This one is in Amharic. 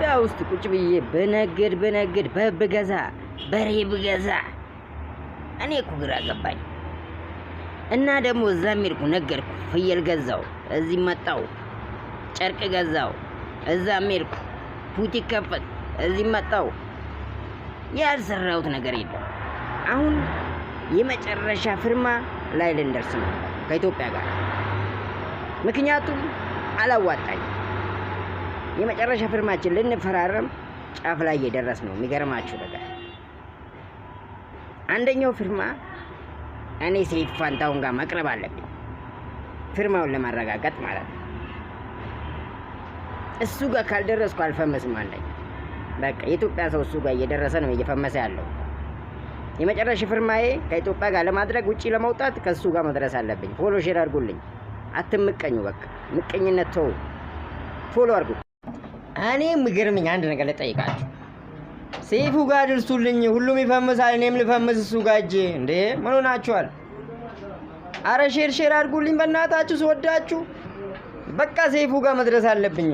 ኢትዮጵያ ውስጥ ቁጭ ብዬ በነግድ በብገዛ በሬ ብገዛ እኔ እኮ ግራ ገባኝ። እና ደግሞ እዛ ሄድኩ ነገርኩ፣ ፍየል ገዛው፣ እዚህ መጣው ጨርቅ ገዛው፣ እዛ ሄድኩ ቡቲክ ከፈት፣ እዚህ መጣው። ያልሰራሁት ነገር የለም። አሁን የመጨረሻ ፍርማ ላይ ልንደርስ ነው ከኢትዮጵያ ጋር። ምክንያቱም አላዋጣኝ። የመጨረሻ ፍርማችን ልንፈራረም ጫፍ ላይ እየደረስ ነው። የሚገርማችሁ ነገር አንደኛው ፍርማ እኔ ሰይፉ ፋንታሁን ጋር መቅረብ አለብኝ፣ ፍርማውን ለማረጋገጥ ማለት ነው። እሱ ጋር ካልደረስኩ አልፈመስም አለኝ። በቃ የኢትዮጵያ ሰው እሱ ጋር እየደረሰ ነው፣ እየፈመሰ ያለው። የመጨረሻ ፍርማዬ ከኢትዮጵያ ጋር ለማድረግ ውጪ ለመውጣት ከሱ ጋር መድረስ አለብኝ። ፎሎ ሼር አድርጉልኝ። አትምቀኙ። በቃ ምቀኝነት ተው፣ ፎሎ አድርጉ። እኔ የሚገርመኝ አንድ ነገር ልጠይቃችሁ። ሰይፉ ጋር ድርሱልኝ፣ ሁሉም ይፈምሳል፣ እኔም ልፈምስ እሱ ጋር እጄ። እንዴ ምን ሆናችኋል? አረ ሼር አድርጉልኝ በእናታችሁ፣ ስወዳችሁ። በቃ ሰይፉ ጋር መድረስ አለብኝ።